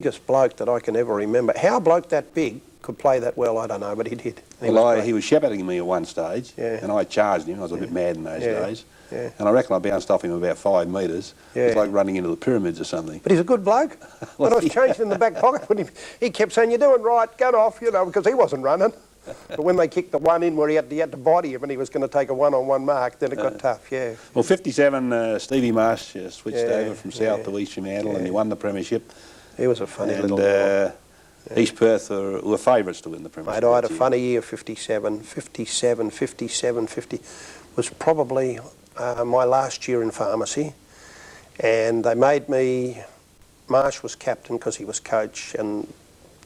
biggest bloke that I can ever remember. How a bloke that big could play that well, I don't know, but he did. He was shepherding me at one stage, and I charged him. I was a bit mad in those days. Yeah. And I reckon I bounced off him about 5 metres. It was like running into the pyramids or something. But he's a good bloke. When I was changing in the back pocket, when he kept saying, "You're doing right, get off," you know, because he wasn't running. But when they kicked the one in where he had to body him and he was going to take a one-on-one mark, then it got tough, yeah. Well, 57, Stevie Marsh switched over from South to East Fremantle and he won the premiership. He was a funny little guy. East Perth were favourites to win the premiership. Mate, I had a funny year, 57, was probably my last year in pharmacy, and they made me, Marsh was captain because he was coach, and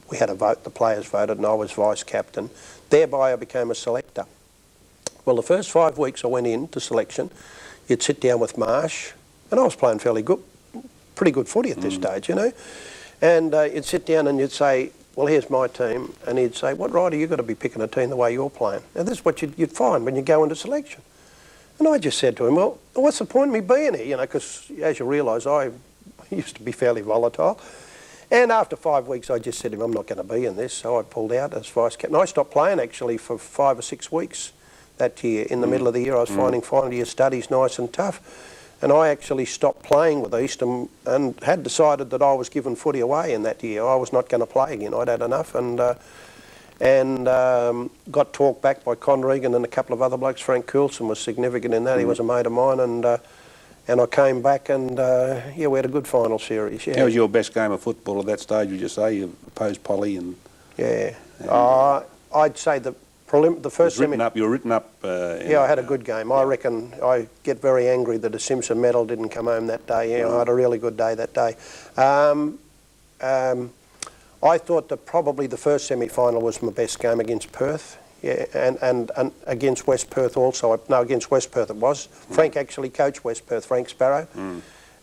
we had a vote, the players voted, and I was vice captain. Thereby I became a selector. Well, the first 5 weeks I went in to selection, you'd sit down with Marsh, and I was playing fairly good, pretty good footy at this stage, you know, and you'd sit down and you'd say, "Well, here's my team," and he'd say, "What right are you got to be picking a team the way you're playing?" Now this is what you'd find when you go into selection. And I just said to him, "Well, what's the point of me being here?" You know, because as you realise, I used to be fairly volatile. And after 5 weeks, I just said to him, "I'm not going to be in this." So I pulled out as vice captain. I stopped playing actually for 5 or 6 weeks that year. In the middle of the year, I was finding final year studies nice and tough. And I actually stopped playing with East and had decided that I was giving footy away in that year. I was not going to play again. I'd had enough, and got talked back by Con Regan and a couple of other blokes. Frank Coulson was significant in that. He was a mate of mine, and I came back, and yeah, we had a good final series. Yeah. How was your best game of football at that stage? Would you say you opposed Polly and? Yeah, I'd say the first semi. You were written up. Yeah, I had a good game. I reckon I get very angry that a Simpson medal didn't come home that day. Yeah, I had a really good day that day. I thought that probably the first semi-final was my best game against Perth. Yeah, and against West Perth also. No, against West Perth it was. Frank actually coached West Perth, Frank Sparrow.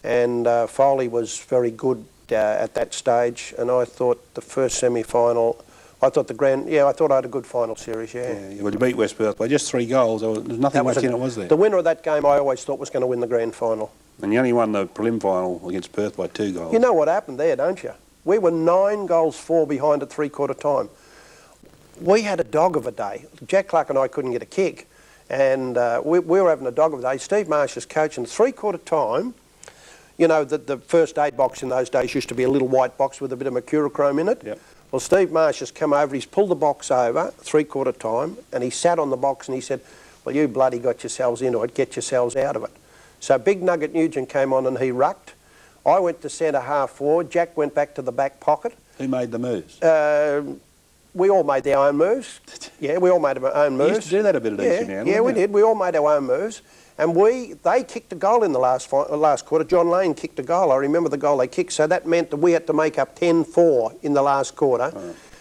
And Foley was very good at that stage. And I thought the first semi-final, I thought I had a good final series, yeah. Well, you beat West Perth by just 3 goals. There was nothing much in it, was there? The winner of that game I always thought was going to win the grand final. And you only won the prelim final against Perth by 2 goals. You know what happened there, don't you? We were 9 goals 4 behind at 3/4 time. We had a dog of a day. Jack Clark and I couldn't get a kick, and we were having a dog of a day. Steve Marsh is coaching. 3/4 time, you know, the first aid box in those days used to be a little white box with a bit of mercurochrome in it. Yep. Well, Steve Marsh has come over, he's pulled the box over 3/4 time, and he sat on the box and he said, "Well, you bloody got yourselves into it, get yourselves out of it." So Big Nugget Nugent came on and he rucked. I went to centre half forward, Jack went back to the back pocket. Who made the moves? We all made our own moves. Yeah, we all made our own moves. You used to do that a bit at East now. Yeah, we did. We all made our own moves. And they kicked a goal in the last quarter. John Lane kicked a goal. I remember the goal they kicked. So that meant that we had to make up 10-4 in the last quarter.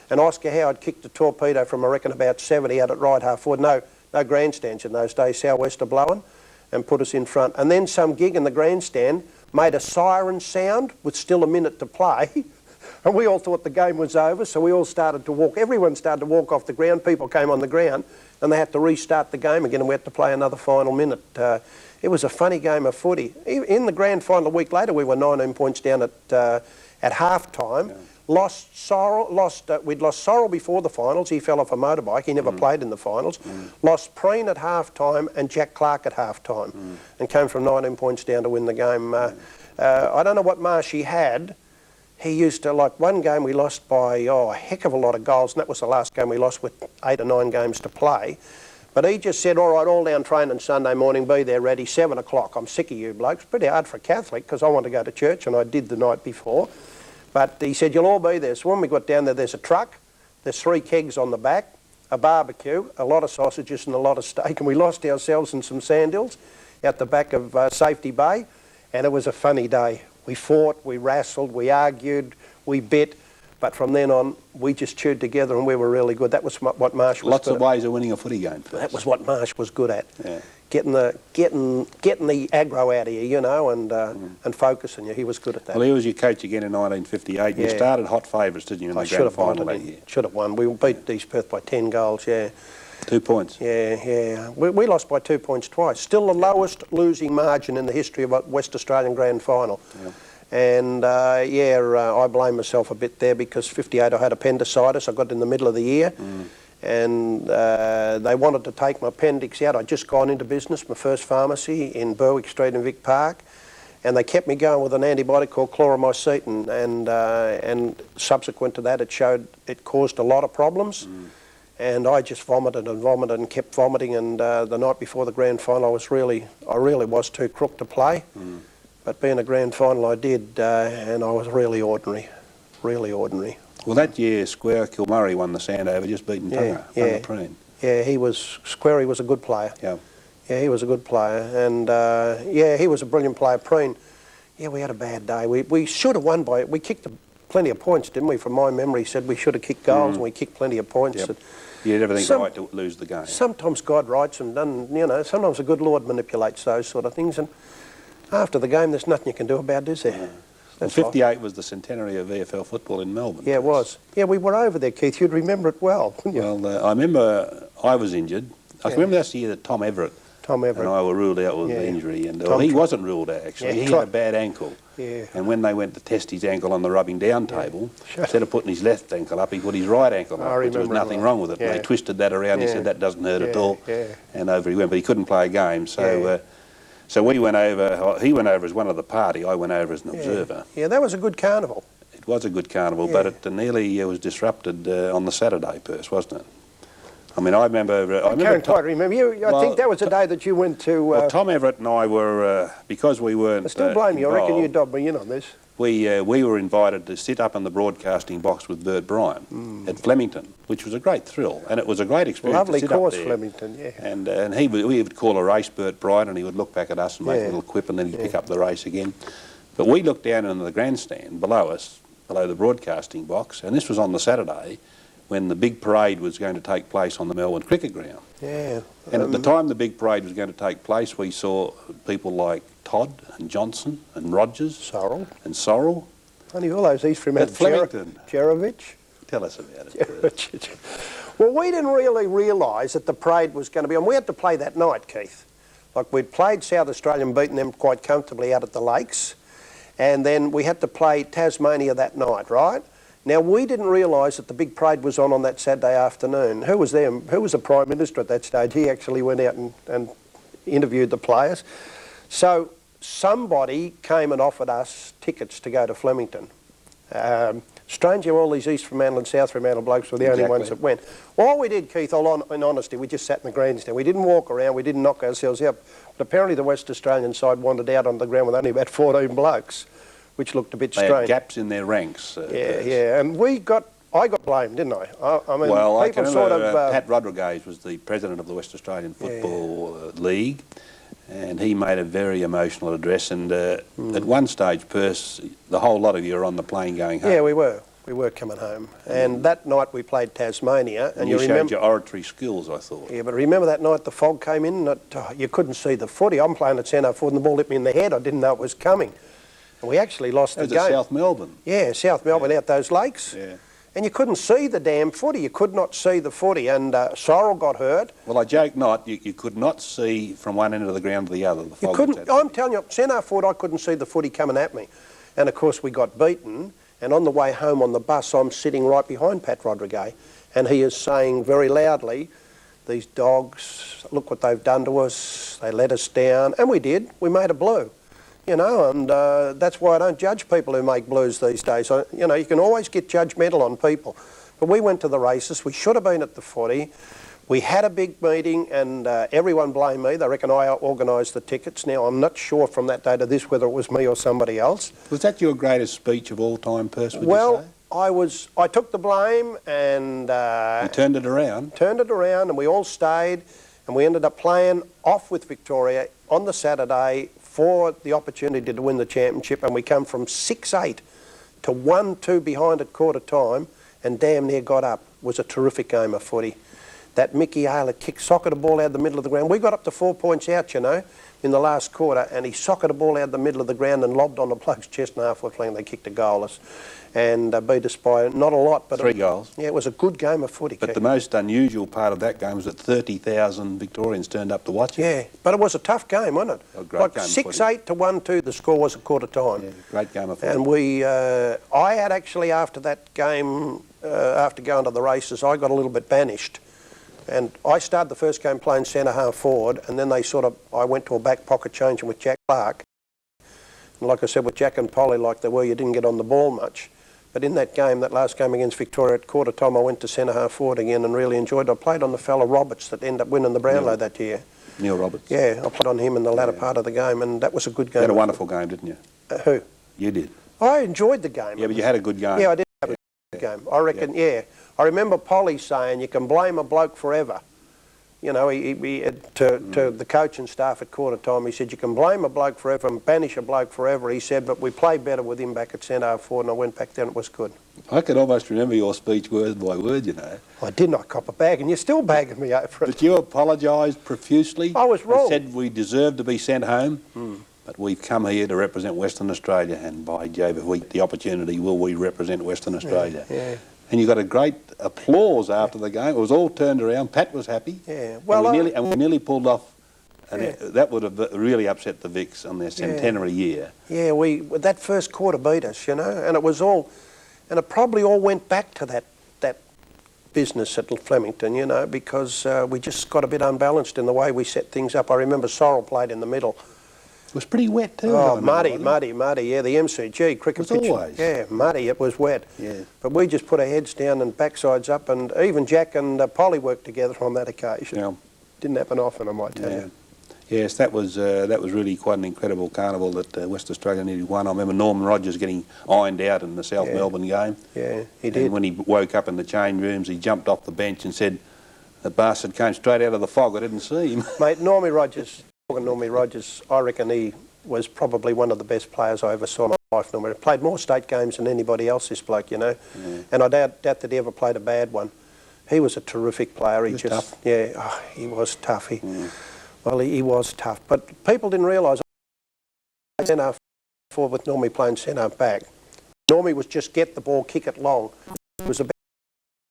And Oscar Howard kicked a torpedo from, I reckon, about 70 out at right half forward. No grandstands in those days. Southwest are blowing, and put us in front. And then some gig in the grandstand made a siren sound with still a minute to play. And we all thought the game was over, so we all started to walk. Everyone started to walk off the ground. People came on the ground, and they had to restart the game again, and we had to play another final minute. It was a funny game of footy. In the grand final a week later, we were 19 points down at half-time. Yeah. We'd lost Sorrell before the finals. He fell off a motorbike. He never played in the finals. Lost Preen at half-time and Jack Clark at half-time, and came from 19 points down to win the game. I don't know what Marshy had. He used to, like one game we lost by a heck of a lot of goals, and that was the last game we lost with 8 or 9 games to play. But he just said, "All right, all down training Sunday morning, be there ready, 7 o'clock. I'm sick of you blokes." Pretty hard for a Catholic because I want to go to church, and I did the night before. But he said, "You'll all be there." So when we got down there's a truck, there's 3 kegs on the back, a barbecue, a lot of sausages and a lot of steak, and we lost ourselves in some sand hills out the back of Safety Bay, and it was a funny day. We fought, we wrestled, we argued, we bit, but from then on, we just chewed together and we were really good. That was what Marsh was Lots of ways of winning a footy game. That was what Marsh was good at. Yeah. Getting the aggro out of you, you know, and focusing you. He was good at that. Well, he was your coach again in 1958. You started hot favourites, didn't you, in the grand final that year? Should have won. We beat East Perth by 10 goals, yeah. 2 points. Yeah. We lost by 2 points twice. Still the lowest losing margin in the history of a West Australian grand final. Yeah. And I blame myself a bit there because 58 I had appendicitis. I got it in the middle of the year. And they wanted to take my appendix out. I'd just gone into business, my first pharmacy in Berwick Street in Vic Park, and they kept me going with an antibiotic called chloromycetin, and subsequent to that it caused a lot of problems, and I just vomited and kept vomiting, and the night before the grand final I really was too crook to play, but being a grand final I did, and I was really ordinary. Well, that year, Square Kilmurray won the Sandover, just beating Tonga, Preen. Yeah, Squarey was a good player. Yeah. Yeah, he was a good player, and he was a brilliant player. Preen, we had a bad day. We should have won by it. We kicked plenty of points, didn't we? From my memory, said we should have kicked goals, and we kicked plenty of points. Yep. You had everything right to lose the game. Sometimes God writes them, sometimes the good Lord manipulates those sort of things, and after the game, there's nothing you can do about it, is there? Yeah. Well, 58 was the centenary of VFL football in Melbourne. Yeah, it was. Yeah, we were over there, Keith. You'd remember it well, wouldn't you? Well, I remember I was injured. I remember that's the year that Tom Everett and I were ruled out with the injury. And he wasn't ruled out, actually. He had a bad ankle. Yeah. And when they went to test his ankle on the rubbing down table, instead of putting his left ankle up, he put his right ankle up, which was nothing wrong with it. And they twisted that around. He said, that doesn't hurt at all. And over he went. But he couldn't play a game. So... So we went over, he went over as one of the party, I went over as an observer. Yeah, that was a good carnival. It was a good carnival, but it nearly was disrupted on the Saturday, Percy, wasn't it? I mean, I remember... I can't quite remember. I think that was the day that you went to... well, Tom Everett and I were, because we weren't I still blame you. I reckon you involved, dobbed me in on this. We were invited to sit up in the broadcasting box with Bert Bryan at Flemington, which was a great thrill, and it was a great experience. Lovely to sit course, up there. Flemington, yeah. And we would call a race Bert Bryan, and he would look back at us and make a little quip, and then he'd pick up the race again. But we looked down into the grandstand below us, below the broadcasting box, and this was on the Saturday when the big parade was going to take place on the Melbourne Cricket Ground. Yeah. And at the time the big parade was going to take place, we saw people like Todd and Johnson and Rogers and Sorrell. Only all those East Fremantle. At Flemington. Jerovich. Tell us about it. Well, we didn't really realise that the parade was going to be on. We had to play that night, Keith. Like, we'd played South Australia and beaten them quite comfortably out at the Lakes, and then we had to play Tasmania that night, right? Now, we didn't realise that the big parade was on that Saturday afternoon. Who was there? Who was the Prime Minister at that stage? He actually went out and interviewed the players. So somebody came and offered us tickets to go to Flemington. Strange how all these East Fremantle and South Fremantle blokes were the only ones that went. All we did, Keith, in honesty, we just sat in the grandstand. We didn't walk around, we didn't knock ourselves out. But apparently the West Australian side wandered out on the ground with only about 14 blokes, which looked a bit strange. They had gaps in their ranks. And I got blamed, didn't I? I mean, well, people Pat Rodriguez was the president of the West Australian Football League, and he made a very emotional address, and at one stage, Perce, the whole lot of you were on the plane going home. Yeah, we were. We were coming home. And that night we played Tasmania. And you showed your oratory skills, I thought. Yeah, but remember that night the fog came in, and you couldn't see the footy. I'm playing at centre forward and the ball hit me in the head. I didn't know it was coming. And we actually lost the game. That was at South Melbourne. Yeah, South Melbourne, out those lakes. Yeah. And you couldn't see the damn footy. You could not see the footy, and Sorrell got hurt. Well, I joke not. You could not see from one end of the ground to the other. You couldn't. I'm telling you, centre forward, I couldn't see the footy coming at me. And of course, we got beaten. And on the way home on the bus, I'm sitting right behind Pat Rodriguez, and he is saying very loudly, "These dogs, look what they've done to us. They let us down," and we did. We made a blue. You know, and that's why I don't judge people who make blues these days. You know, you can always get judgmental on people. But we went to the races. We should have been at the footy. We had a big meeting, and everyone blamed me. They reckon I organised the tickets. Now, I'm not sure from that day to this whether it was me or somebody else. Was that your greatest speech of all time, Perce, would you say? I took the blame, and... you turned it around? Turned it around, and we all stayed, and we ended up playing off with Victoria on the Saturday for the opportunity to win the championship, and we come from 6-8 to 1-2 behind at quarter time, and damn near got up. It was a terrific game of footy. That Mickey Ayler kicked, socketed a ball out the middle of the ground. We got up to 4 points out, you know, in the last quarter, and he socketed a ball out the middle of the ground and lobbed on the bloke's chest and halfway flank. They kicked a goalless. and beat us by not a lot, but 3 goals. Yeah, it was a good game of footy. But the most unusual part of that game was that 30,000 Victorians turned up to watch it. Yeah, but it was a tough game, wasn't it? A great game of 6-8 to 1-2 the score was at quarter time. Yeah, great game of footy. And I had actually after that game, after going to the races, I got a little bit banished. And I started the first game playing centre half forward, and then I went to a back pocket changing with Jack Clark. And like I said, with Jack and Polly like they were, you didn't get on the ball much. But in that game, that last game against Victoria at quarter time, I went to centre half forward again and really enjoyed it. I played on the fella Roberts that ended up winning the Brownlow that year. Neil Roberts. Yeah, I played on him in the latter part of the game, and that was a good game. You had a wonderful game, didn't you? Who? You did. I enjoyed the game. Yeah, but you had a good game. Yeah, I did have a good game. I reckon, yeah. I remember Polly saying you can blame a bloke forever. You know, to the coach and staff at quarter time, he said, you can blame a bloke forever and banish a bloke forever. He said, but we played better with him back at centre half forward, and I went back there and it was good. I can almost remember your speech word by word, you know. I did not cop a bag, and you're still bagging me over it. But you apologised profusely. I was wrong. You said we deserved to be sent home, but we've come here to represent Western Australia, and by Jove, if we get the opportunity, will we represent Western Australia? Yeah. And you got a great applause after the game. It was all turned around. Pat was happy. Yeah. Well, and we nearly pulled off. And that would have really upset the Vics on their centenary year. Yeah, that first quarter beat us, you know, and it probably all went back to that business at Flemington, you know, because we just got a bit unbalanced in the way we set things up. I remember Sorrell played in the middle. It was pretty wet too. Oh, muddy, yeah, the MCG cricket pitch. Always. Yeah, muddy, it was wet. Yeah. But we just put our heads down and backsides up, and even Jack and Polly worked together on that occasion. Yeah. Didn't happen often, I might tell you. Yes, that was really quite an incredible carnival that West Australia nearly won. I remember Norman Rogers getting ironed out in the South Melbourne game. Yeah, he did. And when he woke up in the change rooms, he jumped off the bench and said, the bastard came straight out of the fog, I didn't see him. Mate, Normie Rogers, I reckon he was probably one of the best players I ever saw in my life. Normie played more state games than anybody else, this bloke, you know. Yeah. And I doubt that he ever played a bad one. He was a terrific player. He was tough. Yeah, he was tough. Well, he was tough. But people didn't realise I centre half forward with Normie playing centre half back. Normie was just get the ball, kick it long. He was the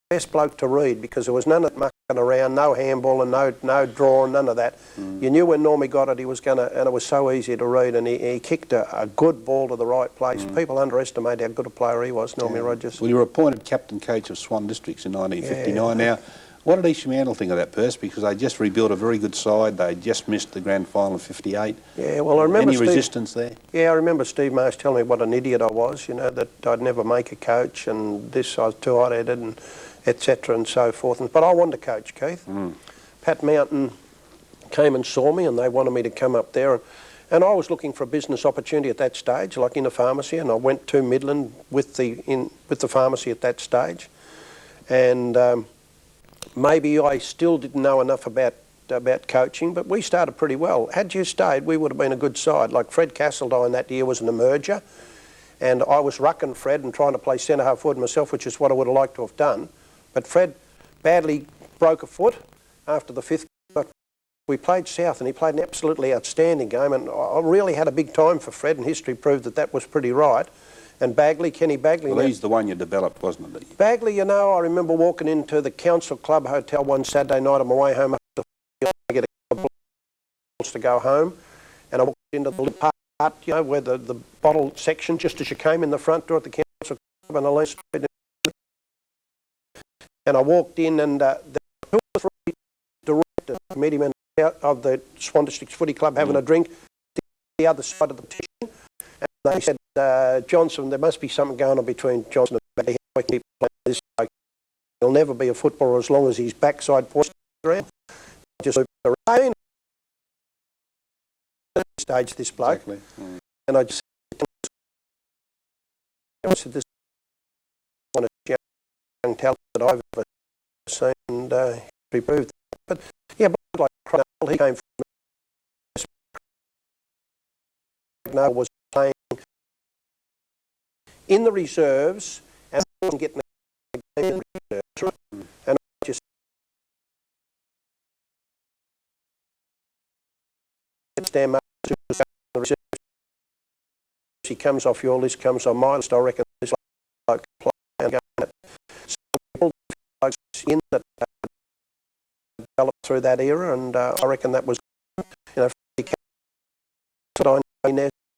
best bloke to read because there was none of mucking around, no handball and no drawing, none of that. You knew when Normie got it, he was going to, and it was so easy to read, and he kicked a good ball to the right place. People underestimate how good a player he was, Normie Rogers. Well, you were appointed captain coach of Swan Districts in 1959. Now, what did East Fremantle think of that, Perce? Because they just rebuilt a very good side. They just missed the grand final of 58. Yeah, well, I remember Any resistance there? Yeah, I remember Steve Marsh telling me what an idiot I was, you know, that I'd never make a coach and this, I was too hot-headed and etc. and so forth. But I wanted to coach, Keith. Pat Mountain came and saw me and they wanted me to come up there. And I was looking for a business opportunity at that stage, like in a pharmacy, and I went to Midland with the pharmacy at that stage. And maybe I still didn't know enough about coaching, but we started pretty well. Had you stayed, we would have been a good side. Like Fred Castledine that year was an emerger, and I was rucking Fred and trying to play centre half forward myself, which is what I would have liked to have done. But Fred badly broke a foot after the fifth. We played South and he played an absolutely outstanding game, and I really had a big time for Fred, and history proved that was pretty right. And Bagley, Kenny Bagley. Well, he's the one you developed, wasn't it? Bagley, you know, I remember walking into the Council Club Hotel one Saturday night on my way home after to get a couple of bottles to go home, and I walked into the part, you know, where the bottle section, just as you came in the front door at the Council Club, and I leaned and I walked in, and there were 2 or 3 directors met him of the Swan Districts Footy Club having a drink the other side of the petition, and they said, Johnson, there must be something going on between Johnson and Bagley. How keep playing this bloke? He'll never be a footballer as long as his backside points around. Just the rain stage this bloke, and I just said, this one of the young talent that I've ever seen, and he proved that. But yeah, like Cronell, he came from Cronell, was playing in the reserves and wasn't getting the game in the reserves, and I just stand up to the reserves. He comes off your list, comes on my list. I reckon this bloke and going at it. So we pulled the blokes in that developed through that era, and I reckon that was, you know,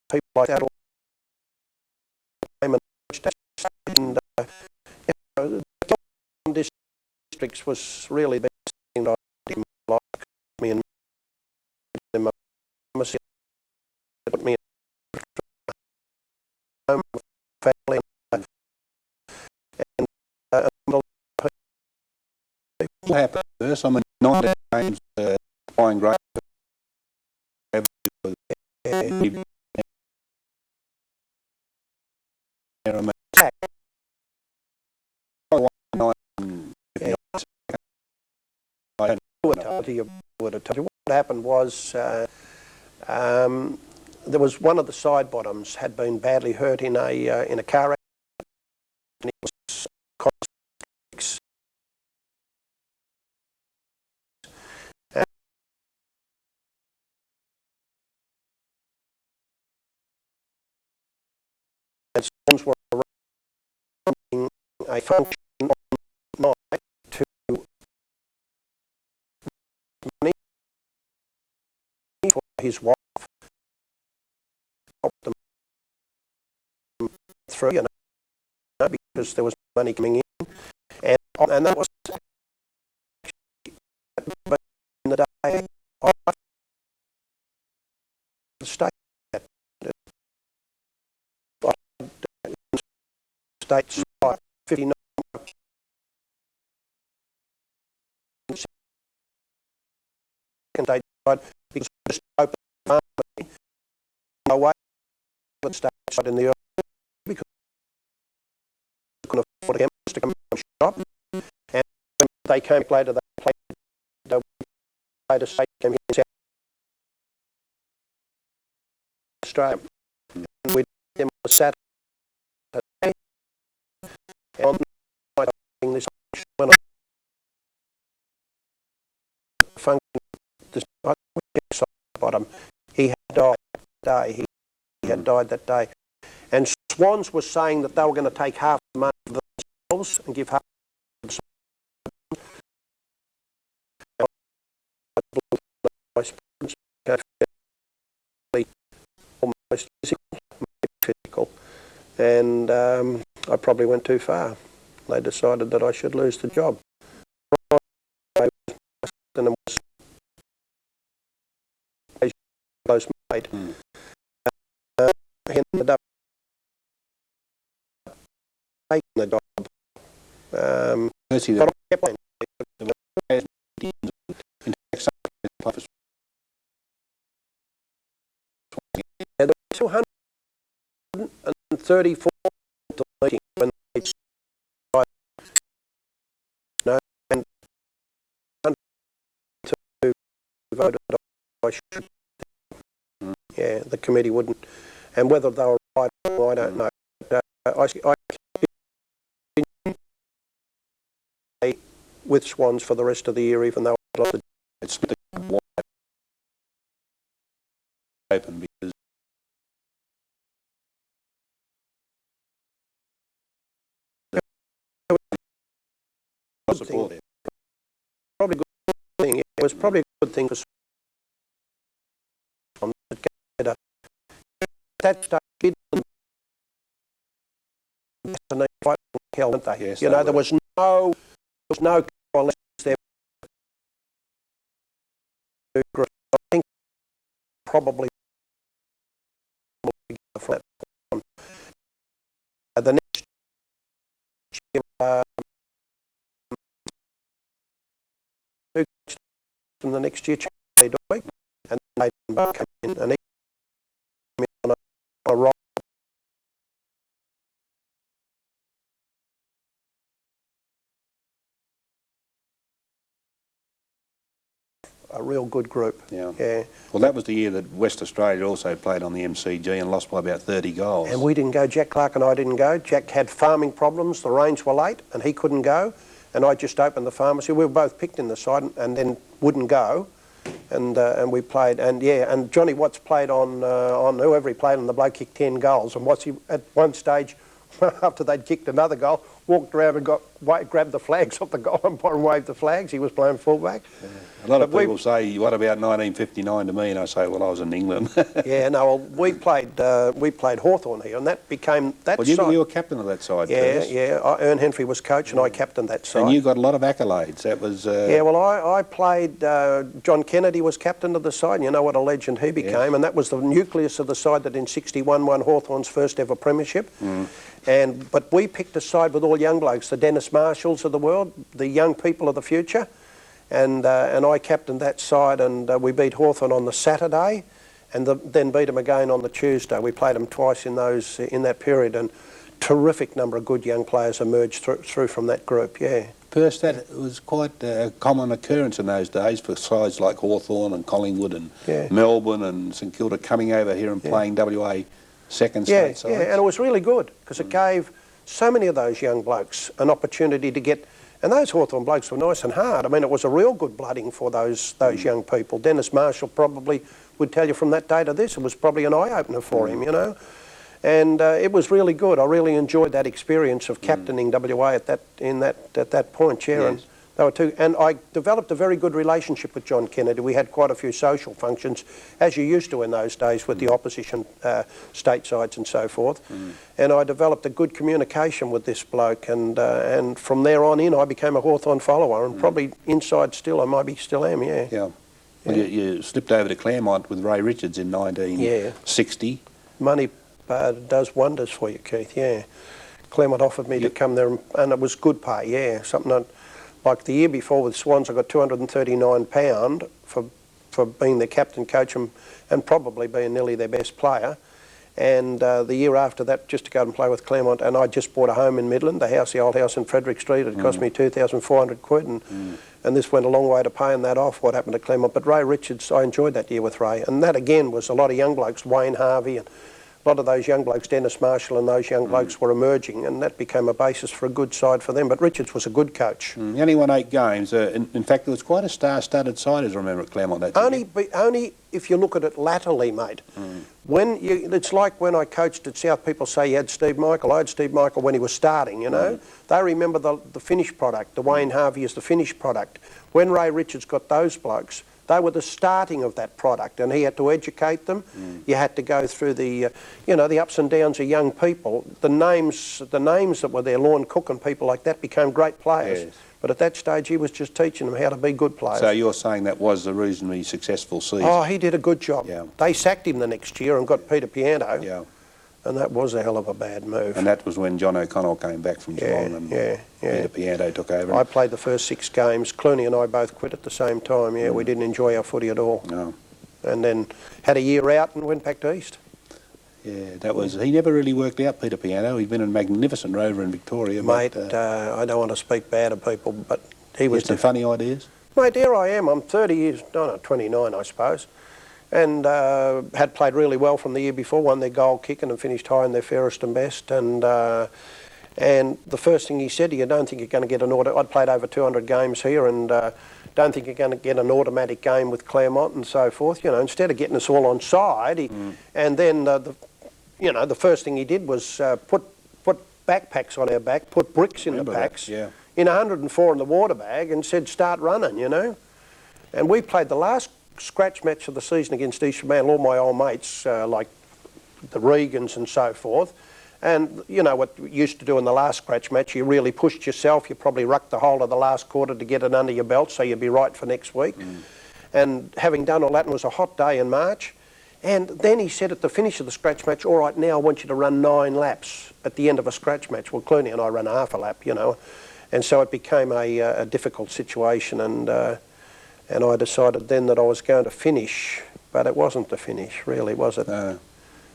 people like that all came and you know, the districts was really the best thing I did like me and them put me in home family and what happened first? I mean, 19 games flying great. What happened was there was one of the side bottoms had been badly hurt in a car accident, and it was and Swans were running a function on night to money for his wife, help them through, you know, because there was money coming in, and that was in the day of the state. States 59 they died because we just opened the pharmacy away from the state in the early because we couldn't afford a chemist to come and shop, and they came later. They later state came here in South Australia, and we did them on Saturday. And on the night of this when I function this bottom, he had died that day. He had died that day. And Swans was saying that they were going to take half the money for themselves and give half to almost physical. And I probably went too far. They decided that I should lose the job. And it was close mate. He ended up taking the job. But I kept playing. There were 234 to meeting when they tried, no, and 102 voted I should. Yeah, the committee wouldn't, and whether they were right or wrong, I don't know. I with Swans for the rest of the year, even though I lost the. It's wide open because thing. Probably a good thing. It was probably a good thing for Swans to get a that stage hell, weren't they? Yes, you know, there was no coalescence there. I think probably from that point on. The next year, from the next year, Charlie Doig, and they both came in, and he came in on a roll. A real good group. Yeah. Yeah. Well, that was the year that West Australia also played on the MCG and lost by about 30 goals. And we didn't go. Jack Clark and I didn't go. Jack had farming problems. The rains were late, and he couldn't go. And I just opened the pharmacy. We were both picked in the side, and then wouldn't go. And we played. And yeah. And Johnny Watts played on whoever he played on. The bloke kicked 10 goals. And Watts at one stage, after they'd kicked another goal, walked around and grabbed the flags off the goal umpire and waved the flags. He was playing fullback. Yeah. A lot of people say, what about 1959 to me? And I say, well, I was in England. Yeah, no, well, we played Hawthorn here, and that became that well, side. You were captain of that side, Yeah, Curtis. yeah. Ern Henry was coach, and I captained that side. And you got a lot of accolades. That was... Yeah, well, I played... John Kennedy was captain of the side, and you know what a legend he became, yes. and that was the nucleus of the side that in '61 won Hawthorn's first ever premiership. But we picked a side with all young blokes, the Dennis Marshalls of the world, the young people of the future, and I captained that side, and we beat Hawthorn on the Saturday, and then beat them again on the Tuesday. We played them twice in that period, and terrific number of good young players emerged through from that group. Yeah. Perce, that was quite a common occurrence in those days for sides like Hawthorn and Collingwood and Melbourne and St Kilda coming over here and playing WA second state sides. Yeah, and it was really good because it gave so many of those young blokes an opportunity to get... And those Hawthorn blokes were nice and hard. I mean, it was a real good blooding for those young people. Dennis Marshall probably would tell you from that day to this, it was probably an eye-opener for him, you know. And it was really good. I really enjoyed that experience of captaining WA at that point, yeah. Yes. And they were two. And I developed a very good relationship with John Kennedy. We had quite a few social functions, as you used to in those days with the opposition state sides and so forth. And I developed a good communication with this bloke. And from there on in, I became a Hawthorn follower. And probably inside still, I maybe still am, yeah. Yeah. Well, you slipped over to Claremont with Ray Richards in 1960. Money does wonders for you, Keith, yeah. Claremont offered me to come there, and it was good pay, yeah. Something like the year before with Swans, I got £239 for being their captain, coach, and probably being nearly their best player. And the year after that, just to go and play with Claremont, and I just bought a home in Midland, the old house in Frederick Street. It cost me £2,400, and this went a long way to paying that off, what happened to Claremont. But Ray Richards, I enjoyed that year with Ray, and that again was a lot of young blokes, Wayne Harvey, and a lot of those young blokes, Dennis Marshall and those young blokes were emerging, and that became a basis for a good side for them. But Richards was a good coach. He only won 8 games. In fact, it was quite a star-studded side, as I remember, at Claremont that year. Only if you look at it latterly, mate. It's like when I coached at South, people say you had Steve Michael. I had Steve Michael when he was starting, you know. They remember the finished product. The Wayne Harvey is the finished product. When Ray Richards got those blokes, they were the starting of that product, and he had to educate them. You had to go through the ups and downs of young people. The names that were there, Lorne Cook and people like that, became great players. Yes. But at that stage, he was just teaching them how to be good players. So you're saying that was a reasonably successful season? Oh, he did a good job. Yeah. They sacked him the next year and got Peter Piano. Yeah. And that was a hell of a bad move. And that was when John O'Connell came back from Geelong and Peter Piano took over. I played the first 6 games. Clooney and I both quit at the same time. Yeah, we didn't enjoy our footy at all. No. And then had a year out and went back to East. Yeah, that was... He never really worked out, Peter Piano. He's been a magnificent rover in Victoria. Mate, I don't want to speak bad of people, but he was... Some funny ideas? Mate, here I am. I'm 30 years... No, 29, I suppose. And had played really well from the year before, won their goal kicking and finished high in their fairest and best. And the first thing he said, you don't think you're going to get an order. I'd played over 200 games here, and don't think you're going to get an automatic game with Claremont and so forth. You know, instead of getting us all on side, and then the first thing he did was put backpacks on our back, put bricks in the packs, in 104 in the water bag, and said start running. You know, and we played the last scratch match of the season against East Fremantle, all my old mates, like the Regans and so forth. And you know what you used to do in the last scratch match, you really pushed yourself, you probably rucked the whole of the last quarter to get it under your belt so you'd be right for next week. And having done all that, it was a hot day in March, and then he said at the finish of the scratch match, all right, now I want you to run 9 laps at the end of a scratch match. Well, Clooney and I ran half a lap, you know, and so it became a difficult situation, and I decided then that I was going to finish, but it wasn't the finish, really, was it? No.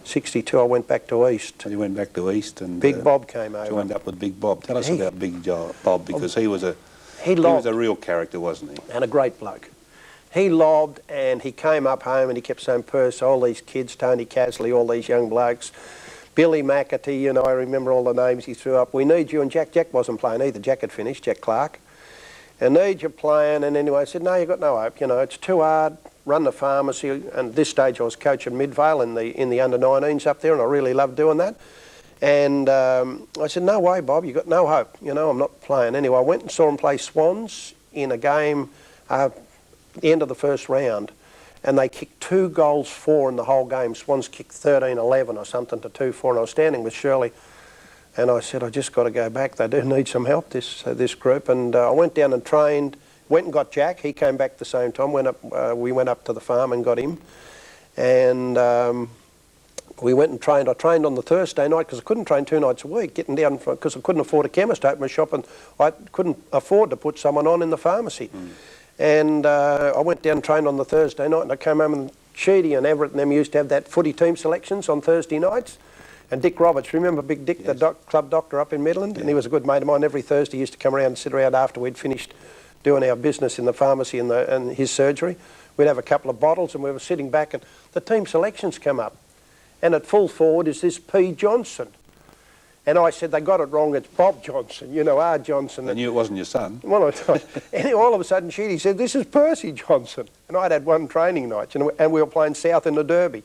62, I went back to East. You went back to East, and Big Bob came over. Joined up with Big Bob. Tell us about Big Bob, because he was a real character, wasn't he? And a great bloke. He lobbed, and he came up home, and he kept saying, Percy, all these kids, Tony Casley, all these young blokes, Billy McAtee, you know, I remember all the names he threw up. We need you, and Jack wasn't playing either. Jack had finished, Jack Clark. And need you playing, and anyway I said, no, you've got no hope, you know, it's too hard, run the pharmacy, and at this stage I was coaching Midvale in the under-19s up there, and I really loved doing that. And I said, no way, Bob, you've got no hope. You know, I'm not playing. Anyway, I went and saw him play Swans in a game at the end of the first round. And they kicked 2 goals 4 in the whole game. Swans kicked 13-11 or something to 2-4. And I was standing with Shirley. And I said, I just got to go back. They do need some help, this group. And I went down and trained. Went and got Jack. He came back at the same time. We went up to the farm and got him. And we went and trained. I trained on the Thursday night because I couldn't train 2 nights a week, getting down because I couldn't afford a chemist to open a shop, and I couldn't afford to put someone on in the pharmacy. And I went down and trained on the Thursday night, and I came home, and Sheedy and Everett and them used to have that footy team selections on Thursday nights. And Dick Roberts, remember Big Dick, yes, the club doctor up in Midland? Yeah. And he was a good mate of mine. Every Thursday he used to come around and sit around after we'd finished doing our business in the pharmacy and his surgery. We'd have a couple of bottles, and we were sitting back, and the team selections come up. And at full forward is this P. Johnson. And I said, they got it wrong, it's Bob Johnson, you know, R. Johnson. They knew it wasn't your son. Well, anyway, all of a sudden, Sheedy said, this is Percy Johnson. And I'd had one training night, and we were playing South in the Derby.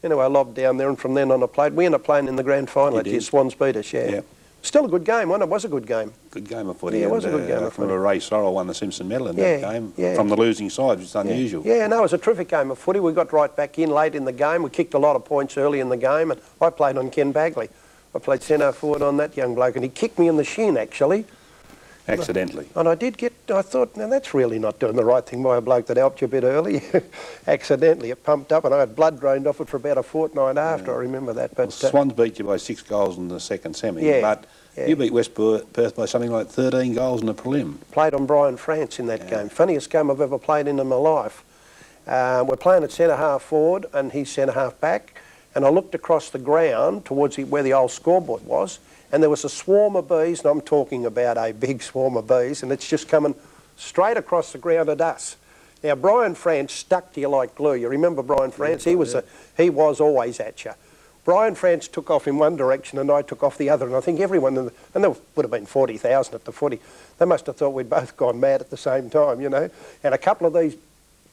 Anyway, I lobbed down there, and from then on I played. We ended up playing in the grand final that year. Swans beat us, yeah. Yep. Still a good game, wasn't it? It was a good game. Good game of footy. Yeah, it was a good game of footy. Ray Sorrell won the Simpson medal in that game from the losing side, which is unusual. Yeah, no, it was a terrific game of footy. We got right back in late in the game. We kicked a lot of points early in the game, and I played on Ken Bagley. I played centre forward on that young bloke, and he kicked me in the shin, actually. Accidentally. And I thought, now that's really not doing the right thing by a bloke that helped you a bit early. Accidentally, it pumped up, and I had blood drained off it for about a fortnight after, I remember that. But well, Swans beat you by 6 goals in the second semi, but you beat West Perth by something like 13 goals in the prelim. Played on Brian France in that game. Funniest game I've ever played in my life. We're playing at centre-half forward, and he's centre-half back. And I looked across the ground towards where the old scoreboard was, and there was a swarm of bees, and I'm talking about a big swarm of bees, and it's just coming straight across the ground at us. Now, Brian France stuck to you like glue. You remember Brian France? He was always at you. Brian France took off in one direction, and I took off the other, and I think everyone, and there would have been 40,000 at the footy, they must have thought we'd both gone mad at the same time, you know. And a couple of these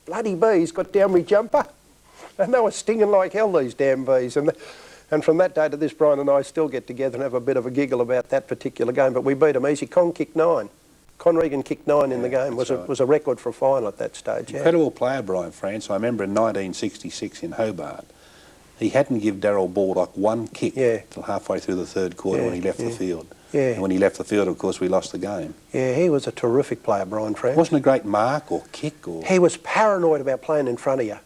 bloody bees got down my jumper. And they were stinging like hell, these damn bees. And from that day to this, Brian and I still get together and have a bit of a giggle about that particular game. But we beat them easy. Con kicked 9. Con Regan kicked 9 in the game. It was a record for a final at that stage. Incredible player, Brian France. I remember in 1966 in Hobart, he hadn't given Darryl Baldock one kick till halfway through the third quarter when he left the field. And when he left the field, of course, we lost the game. Yeah, he was a terrific player, Brian France. Wasn't a great mark or kick or... He was paranoid about playing in front of you.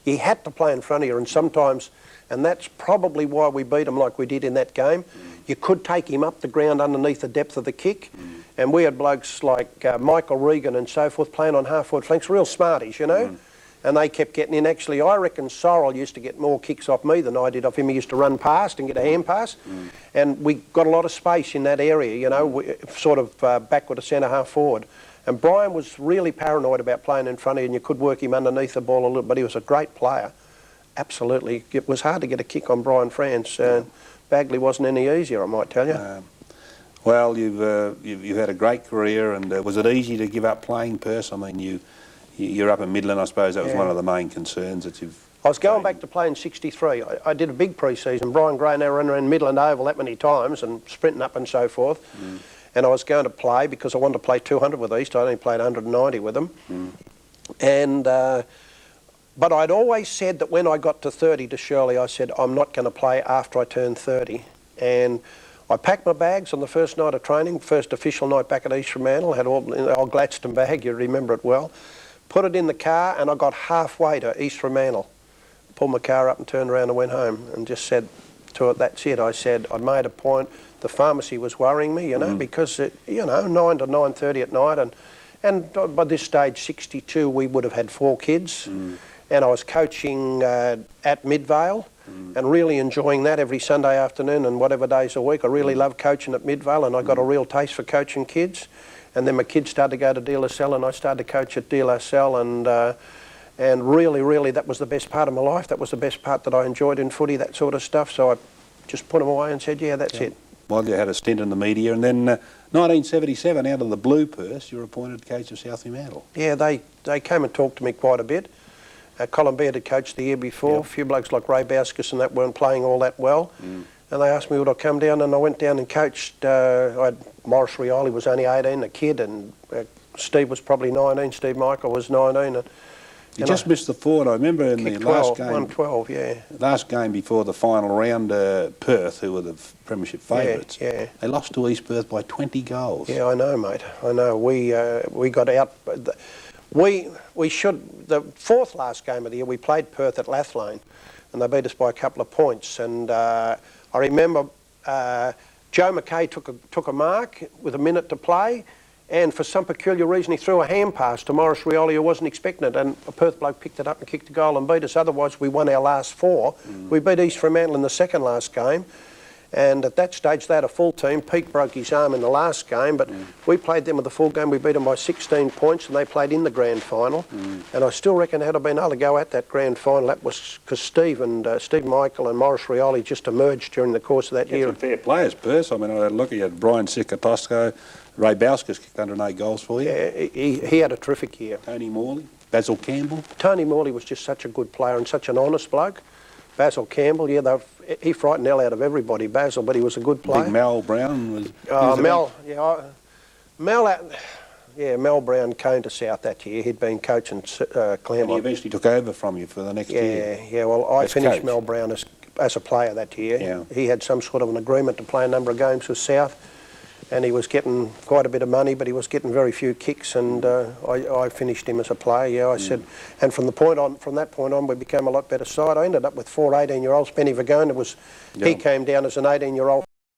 He had to play in front of you, and sometimes, and that's probably why we beat him like we did in that game, you could take him up the ground underneath the depth of the kick, and we had blokes like Michael Regan and so forth playing on half-forward flanks, real smarties, you know, and they kept getting in. Actually, I reckon Sorrell used to get more kicks off me than I did off him. He used to run past and get a hand pass, and we got a lot of space in that area, you know, sort of backward to centre half-forward. And Brian was really paranoid about playing in front of you, and you could work him underneath the ball a little, but he was a great player. Absolutely. It was hard to get a kick on Brian France. Bagley wasn't any easier, I might tell you. Well, you've had a great career, and was it easy to give up playing, Perce? I mean, you're up in Midland, I suppose that was one of the main concerns that you've... I was going back to play in '63. I did a big pre-season. Brian Gray and I ran around Midland Oval that many times and sprinting up and so forth. And I was going to play because I wanted to play 200 with East. I only played 190 with them. And but I'd always said that when I got to 30 to Shirley, I said, I'm not going to play after I turn 30. And I packed my bags on the first night of training, first official night back at East Fremantle, had all in the old Gladstone bag, you remember it well. Put it in the car, and I got halfway to East Fremantle. Pulled my car up and turned around and went home and just said to it, that's it. I said, I'd made a point. The pharmacy was worrying me, you know, because, you know, 9 to 9:30 at night. And by this stage, 62, we would have had 4 kids. And I was coaching at Midvale and really enjoying that every Sunday afternoon and whatever days a week. I really loved coaching at Midvale, and I got a real taste for coaching kids. And then my kids started to go to De La Salle, and I started to coach at De La Salle, and really, that was the best part of my life. That was the best part that I enjoyed in footy, that sort of stuff. So I just put them away and said, yeah, that's it. Well, you had a stint in the media, and then 1977, out of the blue, Perce, you were appointed coach of South Fremantle. Yeah, they came and talked to me quite a bit. Colin Baird had coached the year before. A few blokes like Ray Bauskas and that weren't playing all that well. and they asked me would I come down, and I went down and coached. I had Morris Rioli was only 18, a kid, and Steve was probably 19. Steve Michael was 19. And you just missed the fort. I remember in the last game. 1-12, yeah. Last game before the final round, Perth, who were the premiership favourites, yeah. They lost to East Perth by 20 goals. Yeah, I know, mate. I know. We got out. We should. The fourth last game of the year, we played Perth at Lathlane, and they beat us by a couple of points. And I remember Joe McKay took a mark with a minute to play. And for some peculiar reason, he threw a hand pass to Morris Rioli, who wasn't expecting it, and a Perth bloke picked it up and kicked a goal and beat us. Otherwise, we won our last 4. We beat East Fremantle in the second last game, and at that stage, they had a full team. Peake broke his arm in the last game, but we played them with the full game. We beat them by 16 points, and they played in the grand final. And I still reckon had I been able to go at that grand final, that was because Steve Michael and Morris Rioli just emerged during the course of that year. Some fair players, Perth. I mean, I had a look at Brian Sikatosko. Ray Bauskas kicked 108 goals for you. Yeah, he had a terrific year. Tony Morley, Basil Campbell. Tony Morley was just such a good player and such an honest bloke. Basil Campbell, yeah, he frightened the hell out of everybody, Basil, but he was a good player. Big Mel Brown was. Mel Brown came to South that year. He'd been coaching Claremont. And he eventually took over from you for the next year. Yeah, well, I finished coach. Mel Brown as a player that year. Yeah. He had some sort of an agreement to play a number of games with South, and he was getting quite a bit of money, but he was getting very few kicks, and I finished him as a player. Yeah, I said, and from that point on, we became a lot better side. I ended up with 4 18-year-olds. Benny Vagona he came down as an 18-year-old.